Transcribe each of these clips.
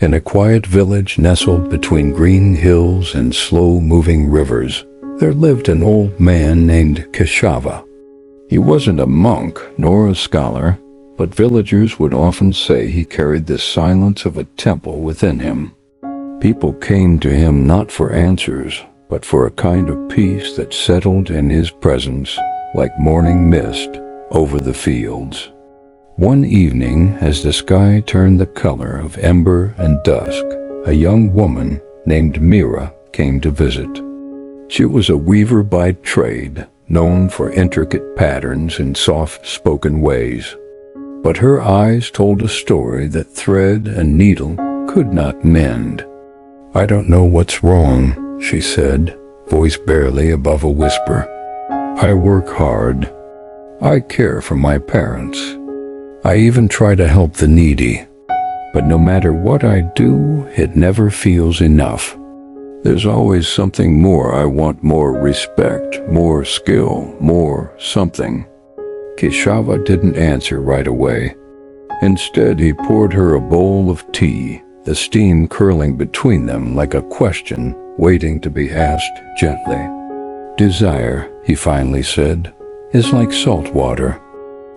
In a quiet village nestled between green hills and slow-moving rivers, there lived an old man named Keshava. He wasn't a monk nor a scholar, but villagers would often say he carried the silence of a temple within him. People came to him not for answers, but for a kind of peace that settled in his presence like morning mist over the fields. One evening, as the sky turned the color of ember and dusk, a young woman named Mira came to visit. She was a weaver by trade, known for intricate patterns and soft-spoken ways. But her eyes told a story that thread and needle could not mend. "I don't know what's wrong," she said, voice barely above a whisper. "I work hard. I care for my parents. I even try to help the needy. But no matter what I do, it never feels enough. There's always something more I want, more respect, more skill, more something." Keshava didn't answer right away. Instead, he poured her a bowl of tea, the steam curling between them like a question waiting to be asked gently. "Desire," he finally said, "is like salt water.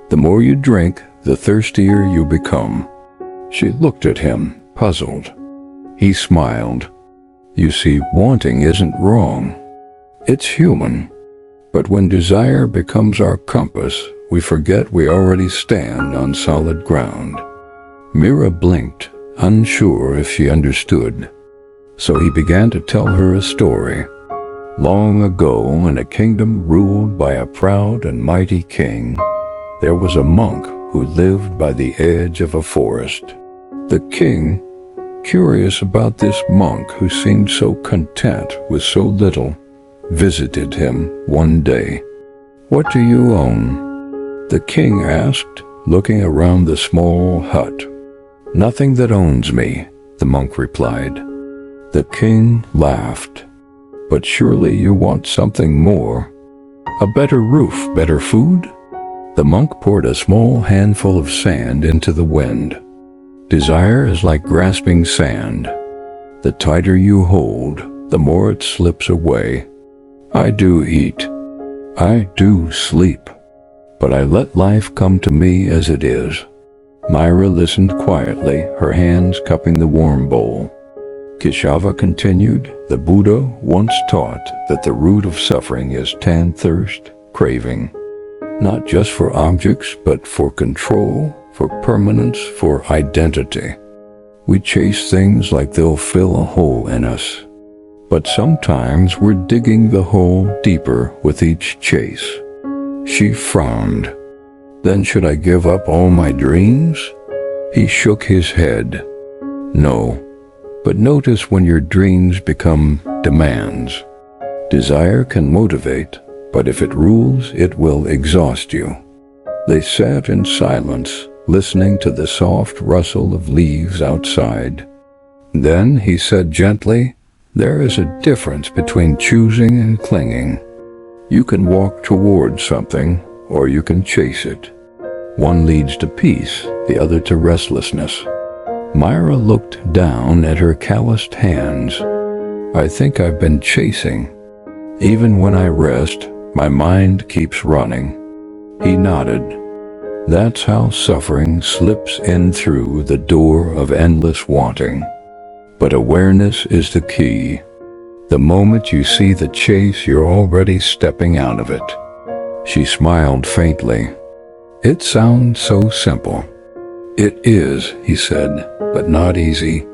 The more you drink, the thirstier you become." She looked at him, puzzled. He smiled. "You see, wanting isn't wrong. It's human. But when desire becomes our compass, we forget we already stand on solid ground." Mira blinked, unsure if she understood. So he began to tell her a story. Long ago, in a kingdom ruled by a proud and mighty king, there was a monk who lived by the edge of a forest. The king, curious about this monk who seemed so content with so little, visited him one day. "What do you own?" the king asked, looking around the small hut. "Nothing that owns me," the monk replied. The king laughed. "But surely you want something more. A better roof, better food?" The monk poured a small handful of sand into the wind. "Desire is like grasping sand. The tighter you hold, the more it slips away. I do eat. I do sleep. But I let life come to me as it is." Myra listened quietly, her hands cupping the warm bowl. Keshava continued, "The Buddha once taught that the root of suffering is tan-thirst, craving. Not just for objects, but for control, for permanence, for identity. We chase things like they'll fill a hole in us. But sometimes we're digging the hole deeper with each chase." She frowned. "Then should I give up all my dreams?" He shook his head. "No, but notice when your dreams become demands. Desire can motivate, but if it rules, it will exhaust you." They sat in silence, listening to the soft rustle of leaves outside. Then he said gently, "There is a difference between choosing and clinging. You can walk toward something, or you can chase it. One leads to peace, the other to restlessness." Myra looked down at her calloused hands. "I think I've been chasing. Even when I rest, my mind keeps running." He nodded. "That's how suffering slips in through the door of endless wanting. But awareness is the key. The moment you see the chase, you're already stepping out of it." She smiled faintly. "It sounds so simple." "It is," he said, "but not easy.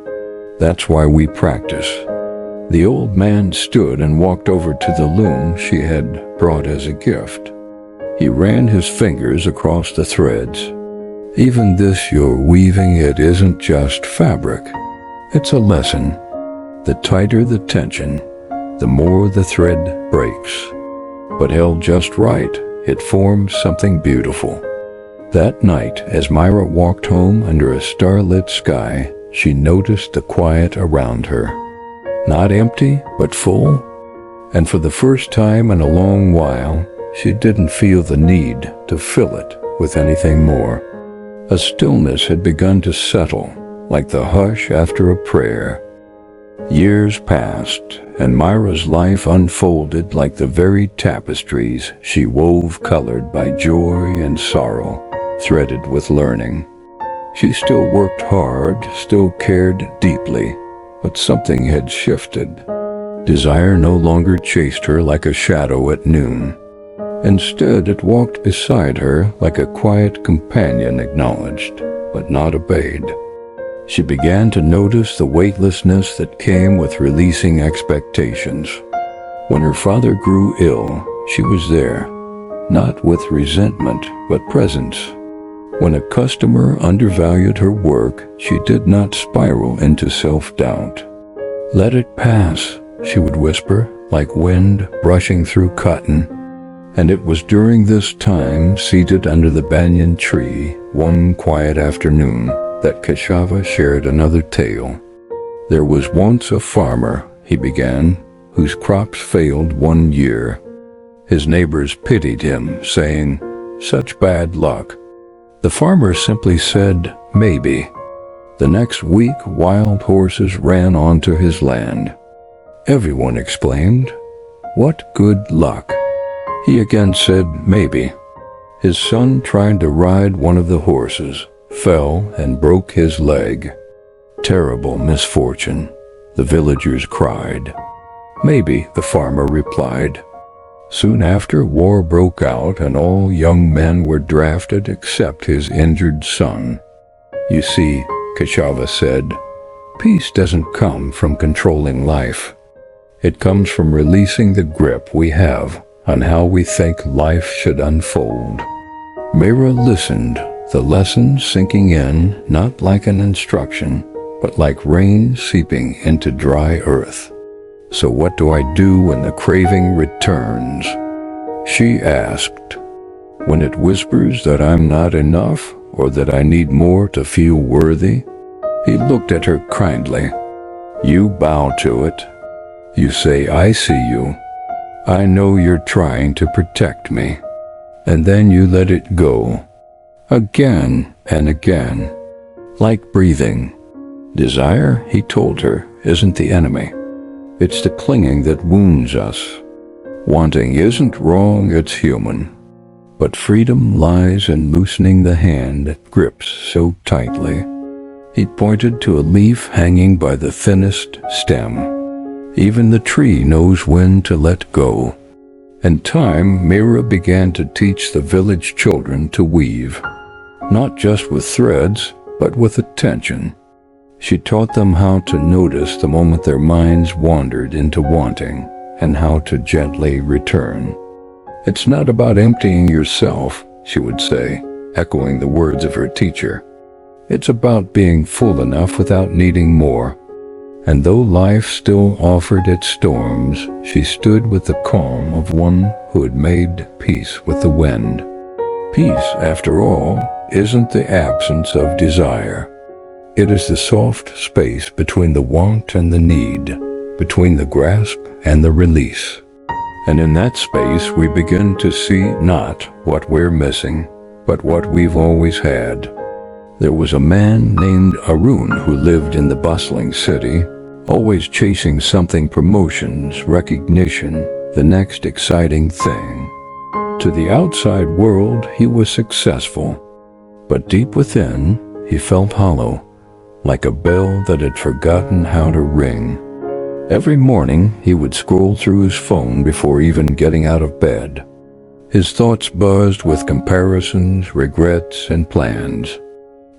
That's why we practice." The old man stood and walked over to the loom she had brought as a gift. He ran his fingers across the threads. "Even this you're weaving, it isn't just fabric. It's a lesson. The tighter the tension, the more the thread breaks. But held just right, it forms something beautiful." That night, as Myra walked home under a starlit sky, she noticed the quiet around her. Not empty, but full. And for the first time in a long while, she didn't feel the need to fill it with anything more. A stillness had begun to settle, like the hush after a prayer. Years passed, and Myra's life unfolded like the very tapestries she wove, colored by joy and sorrow, threaded with learning. She still worked hard, still cared deeply, but something had shifted. Desire no longer chased her like a shadow at noon. Instead, it walked beside her like a quiet companion, acknowledged, but not obeyed. She began to notice the weightlessness that came with releasing expectations. When her father grew ill, she was there, not with resentment, but presence. When a customer undervalued her work, she did not spiral into self-doubt. "Let it pass," she would whisper, like wind brushing through cotton. And it was during this time, seated under the banyan tree, one quiet afternoon, that Keshava shared another tale. "There was once a farmer," he began, "whose crops failed one year. His neighbors pitied him, saying, 'Such bad luck.' The farmer simply said, 'Maybe.' The next week, wild horses ran onto his land. Everyone exclaimed, 'What good luck!' He again said, 'Maybe.' His son tried to ride one of the horses, fell and broke his leg. 'Terrible misfortune,' the villagers cried. 'Maybe,' the farmer replied. Soon after, war broke out and all young men were drafted except his injured son. You see, Keshava said, peace doesn't come from controlling life. It comes from releasing the grip we have on how we think life should unfold. Mira listened, the lesson sinking in, not like an instruction, but like rain seeping into dry earth. "So what do I do when the craving returns?" she asked. "When it whispers that I'm not enough or that I need more to feel worthy?" He looked at her kindly. "You bow to it. You say, 'I see you. I know you're trying to protect me.' And then you let it go. Again and again. Like breathing. Desire, he told her, isn't the enemy. It's the clinging that wounds us. Wanting isn't wrong, it's human. But freedom lies in loosening the hand that grips so tightly." He pointed to a leaf hanging by the thinnest stem. "Even the tree knows when to let go." In time, Mira began to teach the village children to weave. Not just with threads, but with attention. She taught them how to notice the moment their minds wandered into wanting, and how to gently return. "It's not about emptying yourself," she would say, echoing the words of her teacher. "It's about being full enough without needing more." And though life still offered its storms, she stood with the calm of one who had made peace with the wind. Peace, after all, isn't the absence of desire. It is the soft space between the want and the need, between the grasp and the release. And in that space we begin to see not what we're missing, but what we've always had. There was a man named Arun who lived in the bustling city, always chasing something: promotions, recognition, the next exciting thing. To the outside world, he was successful. But deep within, he felt hollow, like a bell that had forgotten how to ring. Every morning, he would scroll through his phone before even getting out of bed. His thoughts buzzed with comparisons, regrets, and plans.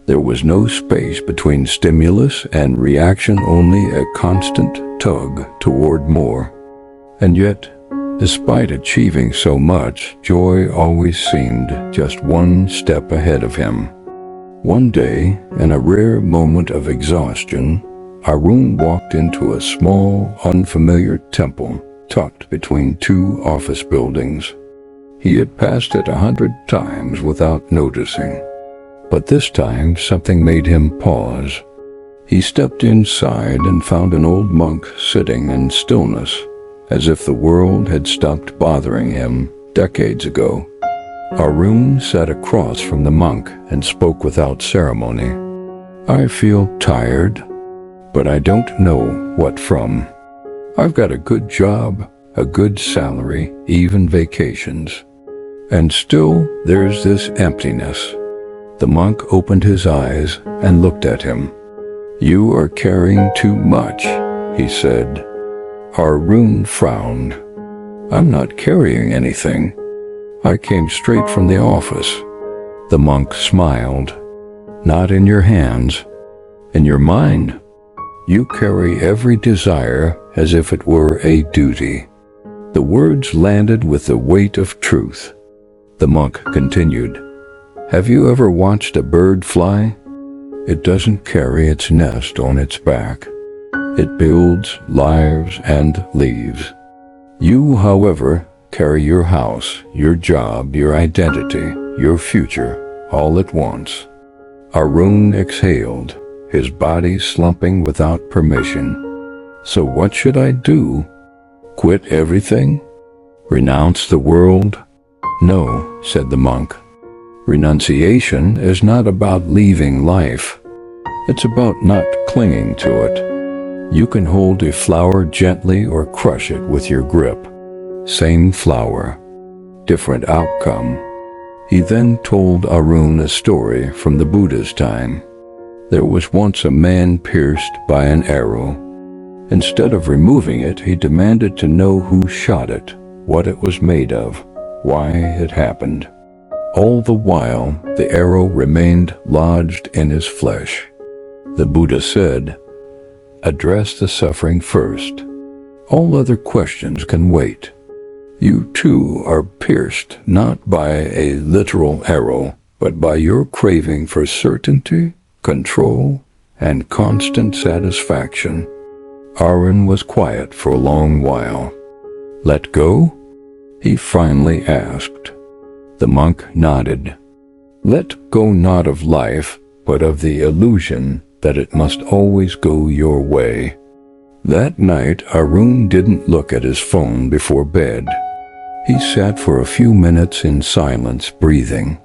There was no space between stimulus and reaction, only a constant tug toward more. And yet, despite achieving so much, joy always seemed just one step ahead of him. One day, in a rare moment of exhaustion, Arun walked into a small, unfamiliar temple tucked between two office buildings. He had passed it 100 times without noticing. But this time, something made him pause. He stepped inside and found an old monk sitting in stillness, as if the world had stopped bothering him decades ago. Arun sat across from the monk and spoke without ceremony. I feel tired, but I don't know what from. I've got a good job, a good salary, even vacations. And still there's this emptiness. The monk opened his eyes and looked at him. You are carrying too much, he said. Arun frowned. I'm not carrying anything. I came straight from the office. The monk smiled. Not in your hands, in your mind. You carry every desire as if it were a duty. The words landed with the weight of truth. The monk continued, Have you ever watched a bird fly? It doesn't carry its nest on its back. It builds, lives, and leaves. You, however, carry your house, your job, your identity, your future, all at once. Arun exhaled, his body slumping without permission. So what should I do? Quit everything? Renounce the world? No, said the monk. Renunciation is not about leaving life. It's about not clinging to it. You can hold a flower gently or crush it with your grip. Same flower, different outcome. He then told Arun a story from the Buddha's time. There was once a man pierced by an arrow. Instead of removing it, he demanded to know who shot it, what it was made of, why it happened. All the while, the arrow remained lodged in his flesh. The Buddha said, Address the suffering first. All other questions can wait. You too are pierced not by a literal arrow, but by your craving for certainty, control, and constant satisfaction. Arun was quiet for a long while. Let go? He finally asked. The monk nodded. Let go not of life, but of the illusion that it must always go your way. That night, Arun didn't look at his phone before bed. He sat for a few minutes in silence, breathing.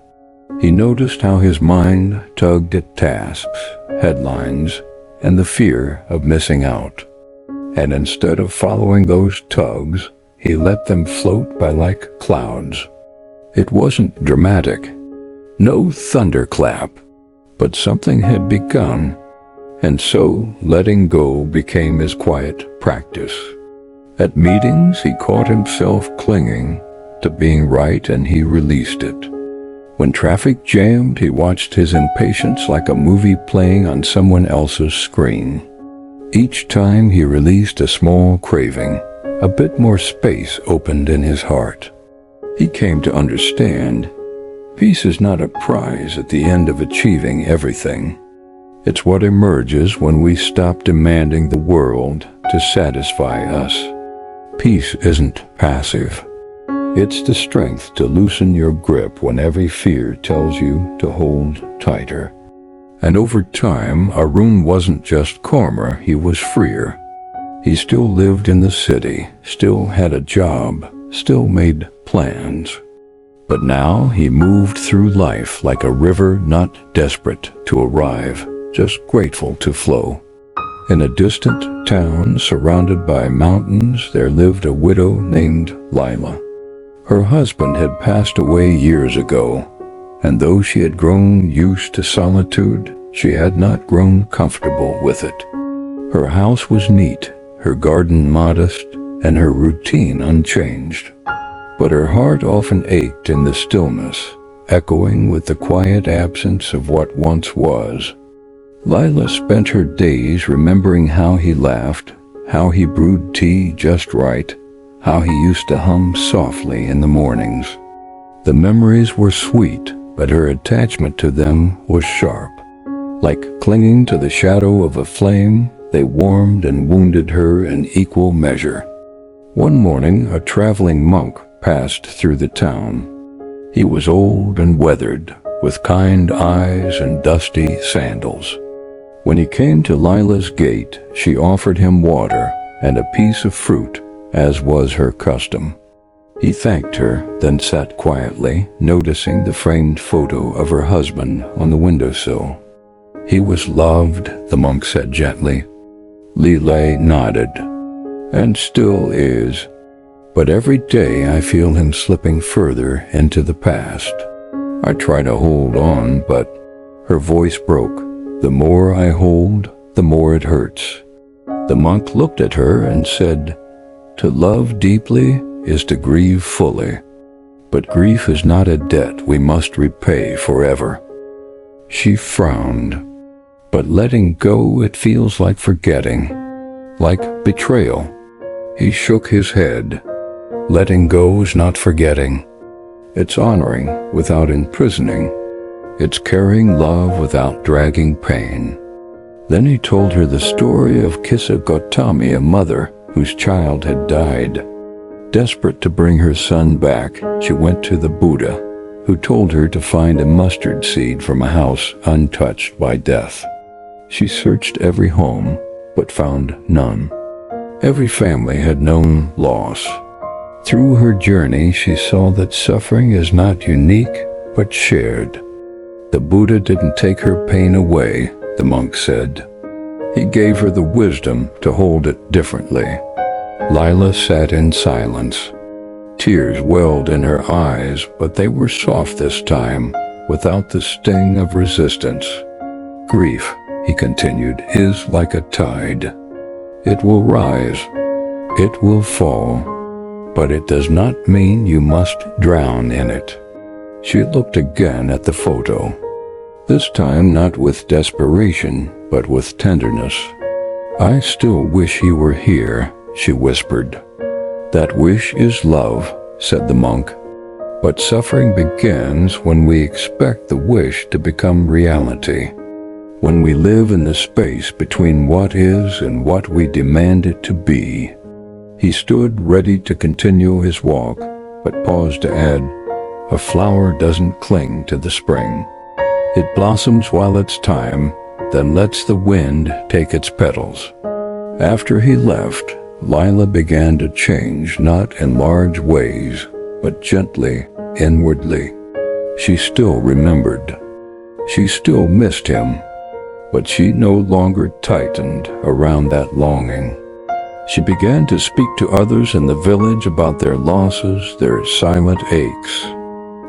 He noticed how his mind tugged at tasks, headlines, and the fear of missing out. And instead of following those tugs, he let them float by like clouds. It wasn't dramatic, no thunderclap, but something had begun, and so letting go became his quiet practice. At meetings, he caught himself clinging to being right, and he released it. When traffic jammed, he watched his impatience like a movie playing on someone else's screen. Each time he released a small craving, a bit more space opened in his heart. He came to understand, peace is not a prize at the end of achieving everything. It's what emerges when we stop demanding the world to satisfy us. Peace isn't passive. It's the strength to loosen your grip when every fear tells you to hold tighter. And over time, Arun wasn't just calmer, he was freer. He still lived in the city, still had a job, still made plans. But now he moved through life like a river, not desperate to arrive, just grateful to flow. In a distant town surrounded by mountains, there lived a widow named Lila. Her husband had passed away years ago, and though she had grown used to solitude, she had not grown comfortable with it. Her house was neat, her garden modest, and her routine unchanged. But her heart often ached in the stillness, echoing with the quiet absence of what once was. Lila spent her days remembering how he laughed, how he brewed tea just right, how he used to hum softly in the mornings. The memories were sweet, but her attachment to them was sharp. Like clinging to the shadow of a flame, they warmed and wounded her in equal measure. One morning, a traveling monk passed through the town. He was old and weathered, with kind eyes and dusty sandals. When he came to Lila's gate, she offered him water and a piece of fruit, as was her custom. He thanked her, then sat quietly, noticing the framed photo of her husband on the windowsill. He was loved, the monk said gently. Lile nodded. And still is. But every day I feel him slipping further into the past. I try to hold on, but her voice broke. The more I hold, the more it hurts. The monk looked at her and said, to love deeply is to grieve fully. But grief is not a debt we must repay forever. She frowned. But letting go, it feels like forgetting, like betrayal. He shook his head. Letting go is not forgetting. It's honoring without imprisoning. It's carrying love without dragging pain. Then he told her the story of Kissa Gautami, a mother whose child had died. Desperate to bring her son back, she went to the Buddha, who told her to find a mustard seed from a house untouched by death. She searched every home, but found none. Every family had known loss. Through her journey, she saw that suffering is not unique, but shared. The Buddha didn't take her pain away, the monk said. He gave her the wisdom to hold it differently. Lila sat in silence. Tears welled in her eyes, but they were soft this time, without the sting of resistance. Grief, he continued, is like a tide. It will rise, it will fall, but it does not mean you must drown in it. She looked again at the photo, this time not with desperation, but with tenderness. I still wish he were here, she whispered. That wish is love, said the monk. But suffering begins when we expect the wish to become reality. When we live in the space between what is and what we demand it to be. He stood ready to continue his walk, but paused to add, a flower doesn't cling to the spring. It blossoms while it's time, then lets the wind take its petals. After he left, Lila began to change, not in large ways, but gently, inwardly. She still remembered. She still missed him, but she no longer tightened around that longing. She began to speak to others in the village about their losses, their silent aches.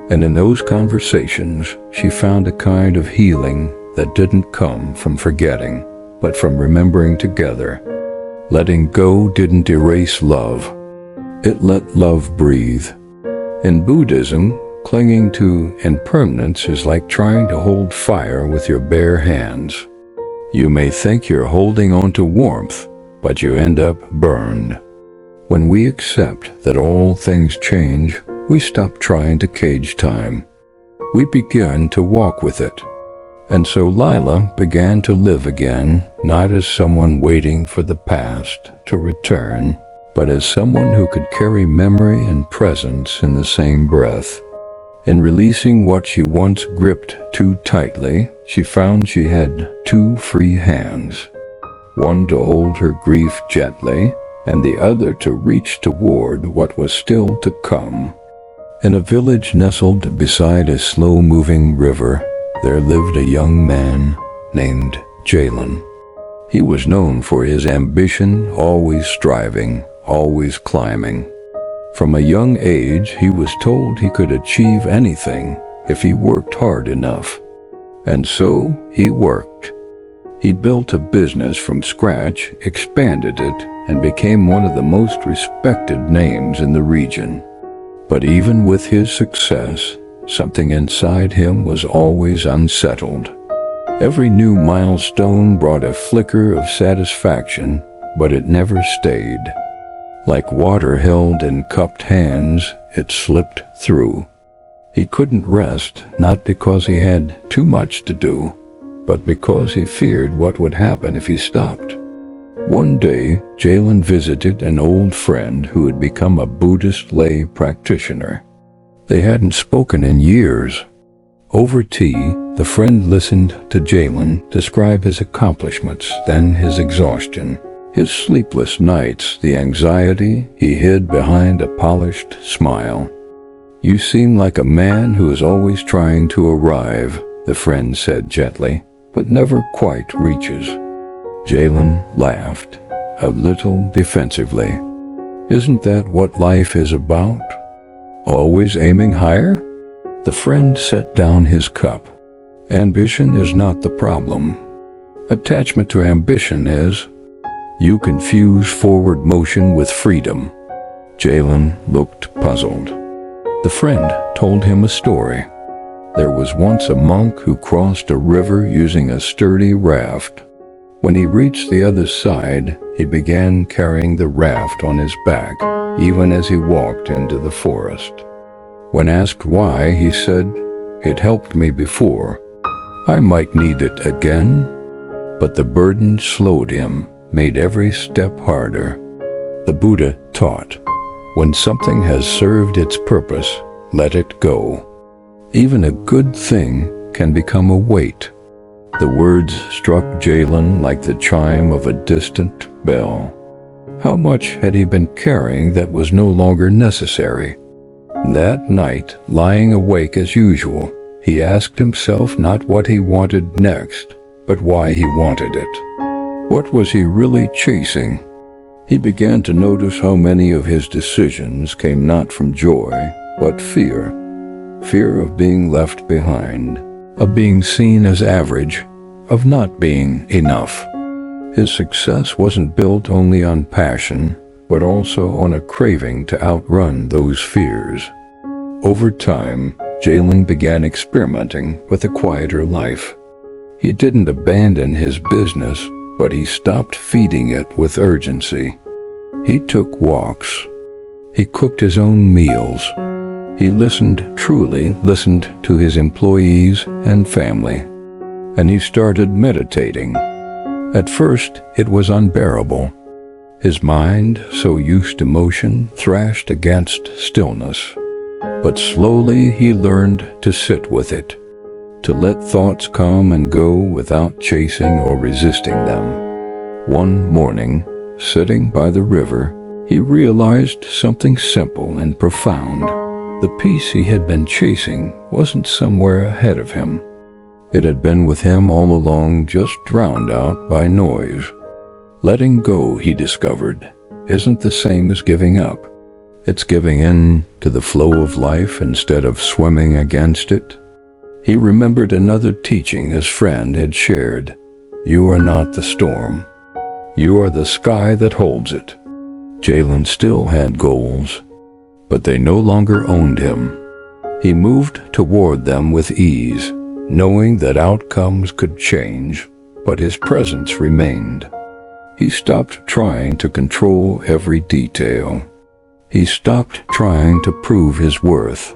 And in those conversations, she found a kind of healing that didn't come from forgetting, but from remembering together. Letting go didn't erase love. It let love breathe. In Buddhism, clinging to impermanence is like trying to hold fire with your bare hands. You may think you're holding on to warmth, but you end up burned. When we accept that all things change, we stop trying to cage time. We begin to walk with it. And so Lila began to live again, not as someone waiting for the past to return, but as someone who could carry memory and presence in the same breath. In releasing what she once gripped too tightly, she found she had two free hands, one to hold her grief gently, and the other to reach toward what was still to come. In a village nestled beside a slow-moving river, there lived a young man named Jalen. He was known for his ambition, always striving, always climbing. From a young age, he was told he could achieve anything if he worked hard enough. And so he worked. He built a business from scratch, expanded it, and became one of the most respected names in the region. But even with his success, something inside him was always unsettled. Every new milestone brought a flicker of satisfaction, but it never stayed. Like water held in cupped hands, it slipped through. He couldn't rest, not because he had too much to do, but because he feared what would happen if he stopped. One day, Jalen visited an old friend who had become a Buddhist lay practitioner. They hadn't spoken in years. Over tea, the friend listened to Jalen describe his accomplishments, then his exhaustion, his sleepless nights, the anxiety he hid behind a polished smile. You seem like a man who is always trying to arrive, the friend said gently, but never quite reaches. Jalen laughed, a little defensively. Isn't that what life is about? Always aiming higher? The friend set down his cup. Ambition is not the problem. Attachment to ambition is. You confuse forward motion with freedom. Jalen looked puzzled. The friend told him a story. There was once a monk who crossed a river using a sturdy raft. When he reached the other side, he began carrying the raft on his back, even as he walked into the forest. When asked why, he said, "It helped me before. I might need it again." But the burden slowed him, made every step harder. The Buddha taught, when something has served its purpose, let it go. Even a good thing can become a weight. The words struck Jalen like the chime of a distant bell. How much had he been carrying that was no longer necessary? That night, lying awake as usual, he asked himself not what he wanted next, but why he wanted it. What was he really chasing? He began to notice how many of his decisions came not from joy, but fear. Fear of being left behind, of being seen as average, of not being enough. His success wasn't built only on passion, but also on a craving to outrun those fears. Over time, Jalen began experimenting with a quieter life. He didn't abandon his business, but he stopped feeding it with urgency. He took walks. He cooked his own meals. He truly listened to his employees and family. And he started meditating. At first, it was unbearable. His mind, so used to motion, thrashed against stillness. But slowly he learned to sit with it, to let thoughts come and go without chasing or resisting them. One morning, sitting by the river, he realized something simple and profound. The peace he had been chasing wasn't somewhere ahead of him. It had been with him all along, just drowned out by noise. Letting go, he discovered, isn't the same as giving up. It's giving in to the flow of life instead of swimming against it. He remembered another teaching his friend had shared. You are not the storm. You are the sky that holds it. Jalen still had goals, but they no longer owned him. He moved toward them with ease, knowing that outcomes could change, but his presence remained. He stopped trying to control every detail. He stopped trying to prove his worth.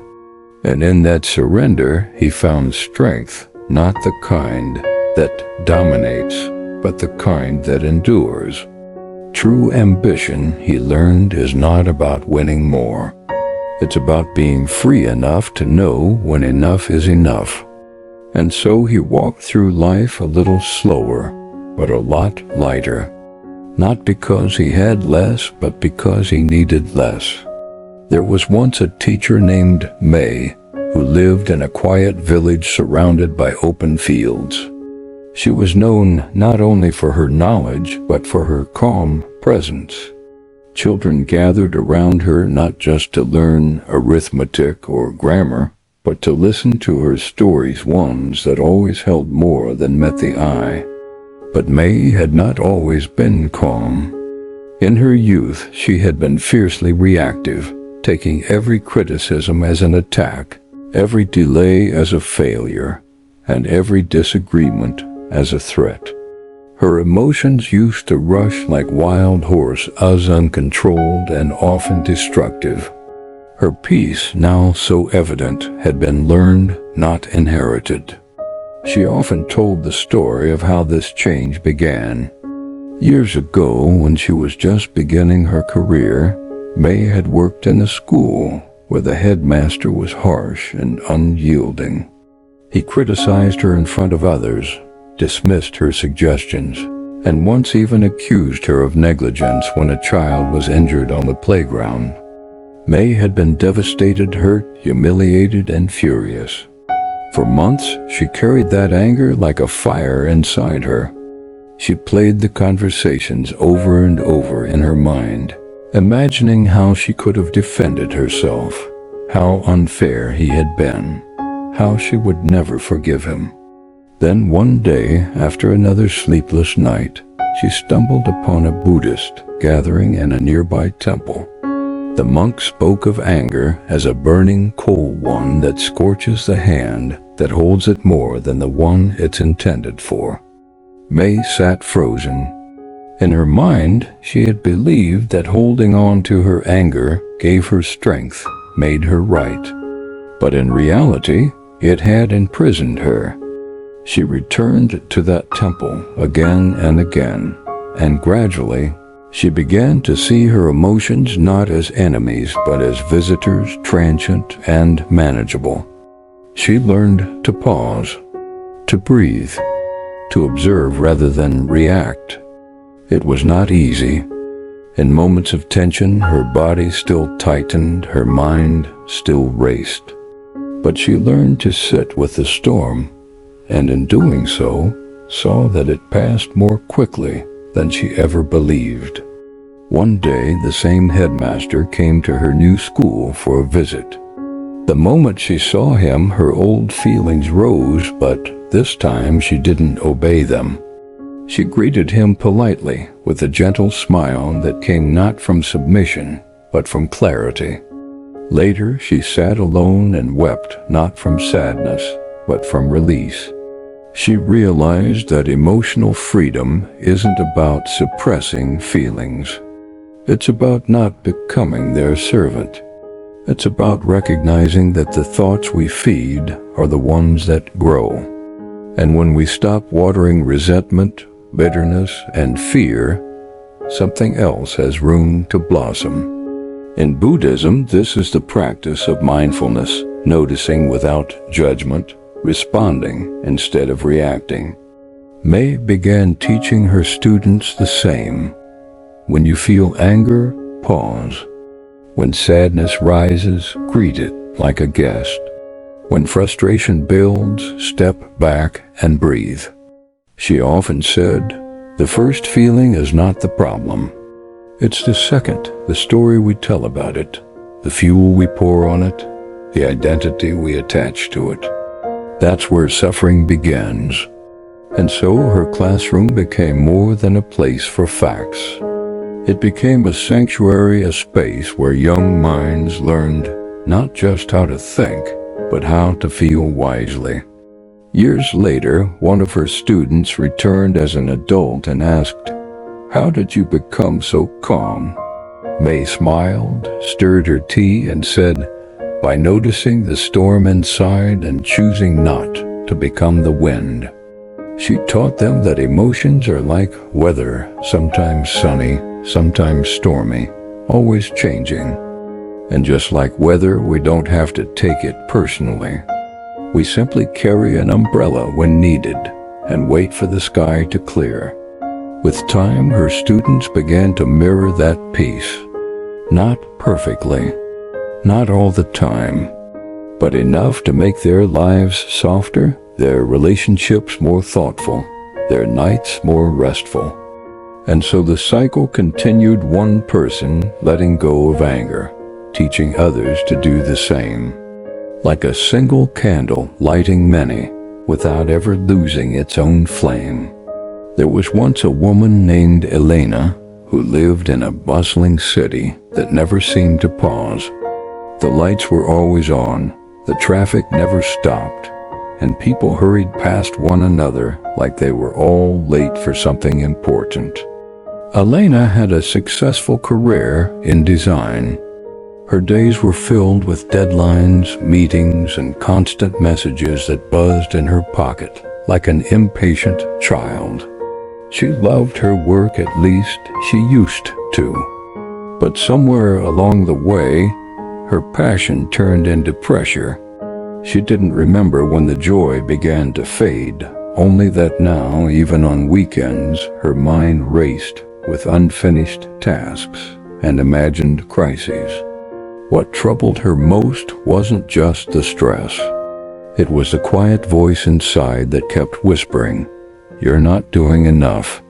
And in that surrender, he found strength, not the kind that dominates, but the kind that endures. True ambition, he learned, is not about winning more. It's about being free enough to know when enough is enough. And so he walked through life a little slower, but a lot lighter. Not because he had less, but because he needed less. There was once a teacher named May, who lived in a quiet village surrounded by open fields. She was known not only for her knowledge, but for her calm presence. Children gathered around her not just to learn arithmetic or grammar, but to listen to her stories, ones that always held more than met the eye. But May had not always been calm. In her youth, she had been fiercely reactive, taking every criticism as an attack, every delay as a failure, and every disagreement as a threat. Her emotions used to rush like wild horse, as uncontrolled and often destructive. Her peace, now so evident, had been learned, not inherited. She often told the story of how this change began. Years ago, when she was just beginning her career, May had worked in a school where the headmaster was harsh and unyielding. He criticized her in front of others, dismissed her suggestions, and once even accused her of negligence when a child was injured on the playground. May had been devastated, hurt, humiliated, and furious. For months, she carried that anger like a fire inside her. She played the conversations over and over in her mind, imagining how she could have defended herself, how unfair he had been, how she would never forgive him. Then one day, after another sleepless night, she stumbled upon a Buddhist gathering in a nearby temple. The monk spoke of anger as a burning coal one that scorches the hand that holds it more than the one it's intended for. May sat frozen. In her mind, she had believed that holding on to her anger gave her strength, made her right. But in reality, it had imprisoned her. She returned to that temple again and again, and gradually, she began to see her emotions not as enemies, but as visitors, transient and manageable. She learned to pause, to breathe, to observe rather than react. It was not easy. In moments of tension, her body still tightened, her mind still raced. But she learned to sit with the storm, and in doing so, saw that it passed more quickly than she ever believed. One day, the same headmaster came to her new school for a visit. The moment she saw him, her old feelings rose, but this time she didn't obey them. She greeted him politely, with a gentle smile that came not from submission, but from clarity. Later, she sat alone and wept, not from sadness, but from release. She realized that emotional freedom isn't about suppressing feelings. It's about not becoming their servant. It's about recognizing that the thoughts we feed are the ones that grow. And when we stop watering resentment, bitterness, and fear, something else has room to blossom. In Buddhism, this is the practice of mindfulness, noticing without judgment, responding instead of reacting. May began teaching her students the same. When you feel anger, pause. When sadness rises, greet it like a guest. When frustration builds, step back and breathe. She often said, the first feeling is not the problem. It's the second, the story we tell about it, the fuel we pour on it, the identity we attach to it. That's where suffering begins. And so her classroom became more than a place for facts. It became a sanctuary, a space where young minds learned not just how to think, but how to feel wisely. Years later, one of her students returned as an adult and asked, "How did you become so calm?" May smiled, stirred her tea, and said, "By noticing the storm inside and choosing not to become the wind." She taught them that emotions are like weather, sometimes sunny, sometimes stormy, always changing. And just like weather, we don't have to take it personally. We simply carry an umbrella when needed and wait for the sky to clear. With time, her students began to mirror that peace. Not perfectly, not all the time, but enough to make their lives softer, their relationships more thoughtful, their nights more restful. And so the cycle continued, one person letting go of anger, teaching others to do the same. Like a single candle lighting many, without ever losing its own flame. There was once a woman named Elena who lived in a bustling city that never seemed to pause. The lights were always on, the traffic never stopped, and people hurried past one another like they were all late for something important. Elena had a successful career in design. Her days were filled with deadlines, meetings, and constant messages that buzzed in her pocket like an impatient child. She loved her work, at least she used to. But somewhere along the way, her passion turned into pressure. She didn't remember when the joy began to fade, only that now, even on weekends, her mind raced with unfinished tasks and imagined crises. What troubled her most wasn't just the stress. It was the quiet voice inside that kept whispering, "You're not doing enough.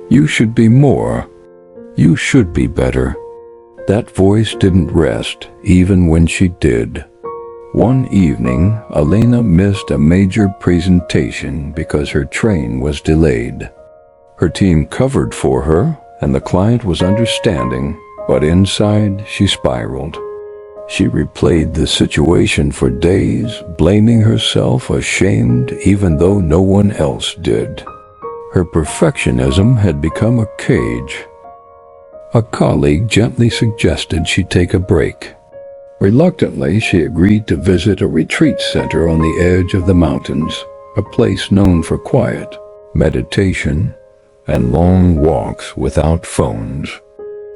You should be more. You should be better." That voice didn't rest, even when she did. One evening, Elena missed a major presentation because her train was delayed. Her team covered for her, and the client was understanding, but inside she spiraled. She replayed the situation for days, blaming herself, ashamed even though no one else did. Her perfectionism had become a cage. A colleague gently suggested she take a break. Reluctantly, she agreed to visit a retreat center on the edge of the mountains, a place known for quiet, meditation, and long walks without phones.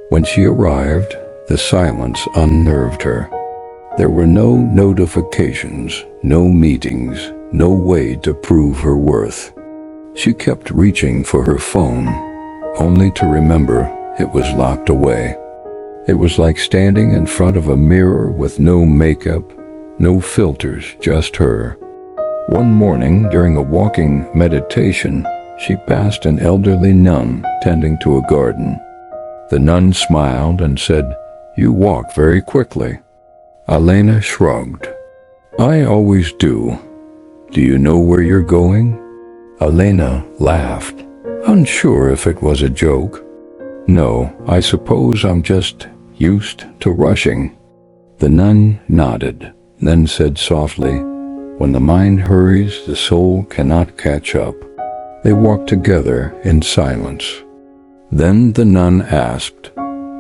When she arrived, the silence unnerved her. There were no notifications, no meetings, no way to prove her worth. She kept reaching for her phone, only to remember it was locked away. It was like standing in front of a mirror with no makeup, no filters, just her. One morning, during a walking meditation, she passed an elderly nun tending to a garden. The nun smiled and said, "You walk very quickly." Elena shrugged. "I always do. Do you know where you're going?" Elena laughed, unsure if it was a joke. "No, I suppose I'm just used to rushing." The nun nodded, then said softly, "When the mind hurries, the soul cannot catch up." They walked together in silence. Then the nun asked,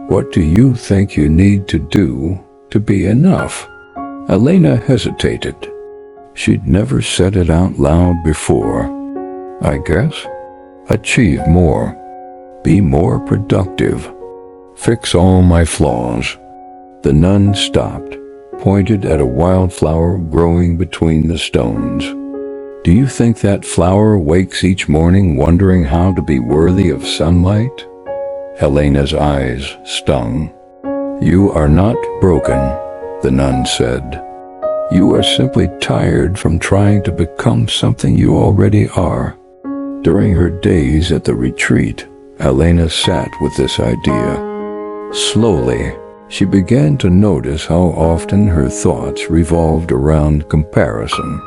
"What do you think you need to do to be enough?" Elena hesitated. She'd never said it out loud before. "I guess, achieve more, be more productive, fix all my flaws." The nun stopped, pointed at a wildflower growing between the stones. "Do you think that flower wakes each morning wondering how to be worthy of sunlight?" Elena's eyes stung. "You are not broken," the nun said. "You are simply tired from trying to become something you already are." During her days at the retreat, Elena sat with this idea. Slowly, she began to notice how often her thoughts revolved around comparison,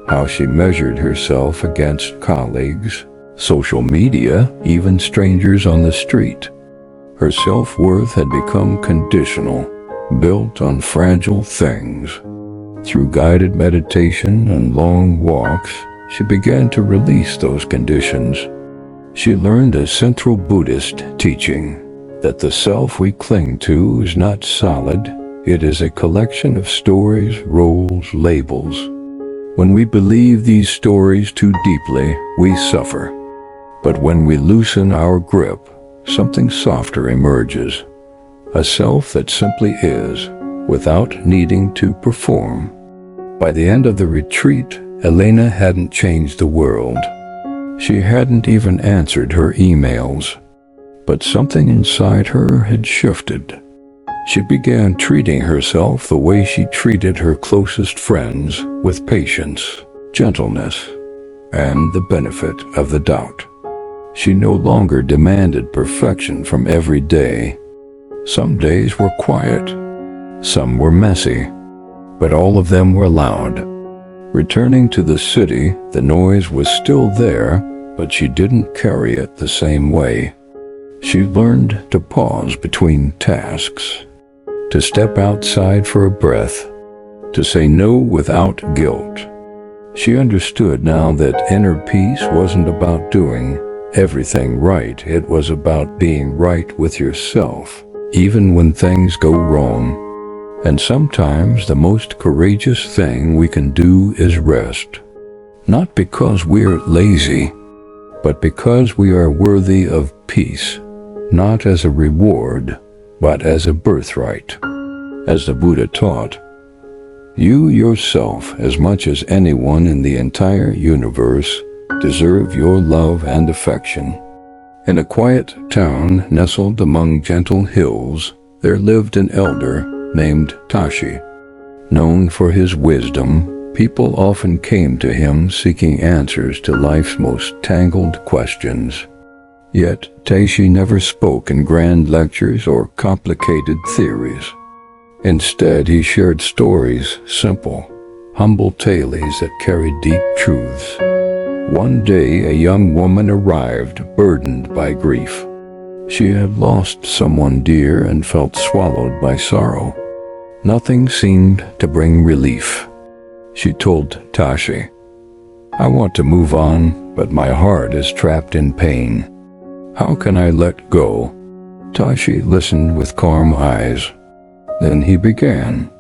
how she measured herself against colleagues, social media, even strangers on the street. Her self-worth had become conditional, built on fragile things. Through guided meditation and long walks, she began to release those conditions. She learned a central Buddhist teaching that the self we cling to is not solid, it is a collection of stories, roles, labels. When we believe these stories too deeply, we suffer. But when we loosen our grip, something softer emerges, a self that simply is, without needing to perform. By the end of the retreat, Elena hadn't changed the world. She hadn't even answered her emails. But something inside her had shifted. She began treating herself the way she treated her closest friends, with patience, gentleness, and the benefit of the doubt. She no longer demanded perfection from every day. Some days were quiet, some were messy, but all of them were loud. Returning to the city, the noise was still there, but she didn't carry it the same way. She learned to pause between tasks, to step outside for a breath, to say no without guilt. She understood now that inner peace wasn't about doing everything right, it was about being right with yourself, even when things go wrong. And sometimes the most courageous thing we can do is rest. Not because we're lazy, but because we are worthy of peace, not as a reward, but as a birthright. As the Buddha taught, you yourself, as much as anyone in the entire universe, deserve your love and affection. In a quiet town nestled among gentle hills, there lived an elder named Tashi, known for his wisdom, People often came to him seeking answers to life's most tangled questions. Yet Tashi never spoke in grand lectures or complicated theories. Instead, he shared stories, simple, humble tales that carried deep truths. One day, a young woman arrived, burdened by grief. She had lost someone dear and felt swallowed by sorrow. Nothing seemed to bring relief. She told Tashi, "I want to move on, but my heart is trapped in pain. How can I let go?" Tashi listened with calm eyes. Then he began.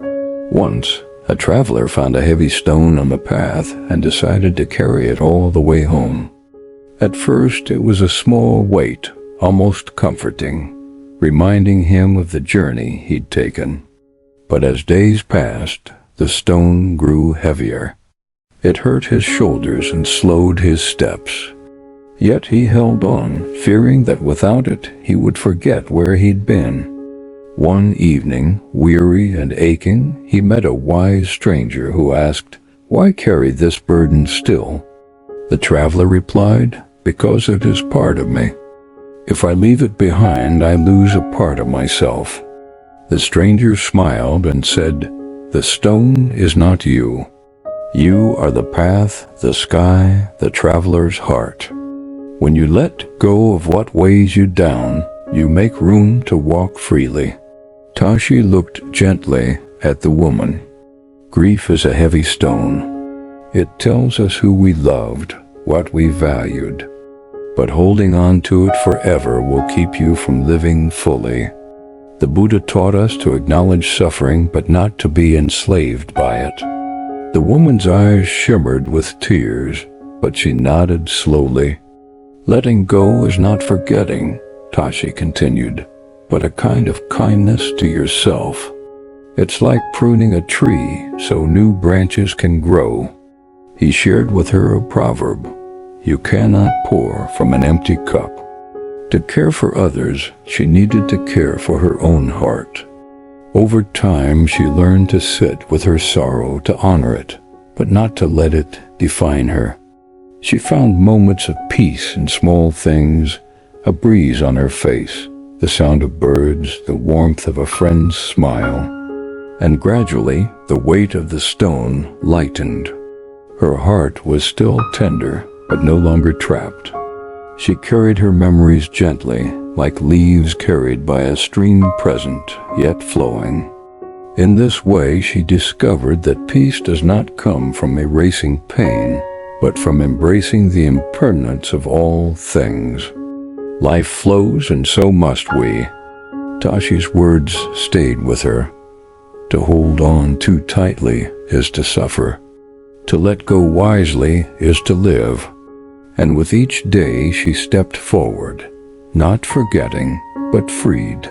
Once, a traveler found a heavy stone on the path and decided to carry it all the way home. At first, it was a small weight, almost comforting, reminding him of the journey he'd taken. But as days passed, the stone grew heavier. It hurt his shoulders and slowed his steps. Yet he held on, fearing that without it, he would forget where he'd been. One evening, weary and aching, he met a wise stranger who asked, "Why carry this burden still?" The traveler replied, "Because it is part of me. If I leave it behind, I lose a part of myself." The stranger smiled and said, "The stone is not you. You are the path, the sky, the traveler's heart. When you let go of what weighs you down, you make room to walk freely." Tashi looked gently at the woman. Grief is a heavy stone. It tells us who we loved, what we valued. But holding on to it forever will keep you from living fully. The Buddha taught us to acknowledge suffering, but not to be enslaved by it. The woman's eyes shimmered with tears, but she nodded slowly. "Letting go is not forgetting," Tashi continued, "but a kind of kindness to yourself. It's like pruning a tree so new branches can grow." He shared with her a proverb, "You cannot pour from an empty cup." To care for others, she needed to care for her own heart. Over time, she learned to sit with her sorrow, to honor it, but not to let it define her. She found moments of peace in small things, a breeze on her face, the sound of birds, the warmth of a friend's smile. And gradually, the weight of the stone lightened. Her heart was still tender, but no longer trapped. She carried her memories gently, like leaves carried by a stream present, yet flowing. In this way, she discovered that peace does not come from erasing pain, but from embracing the impermanence of all things. Life flows, and so must we. Tashi's words stayed with her. To hold on too tightly is to suffer. To let go wisely is to live. And with each day she stepped forward, not forgetting, but freed.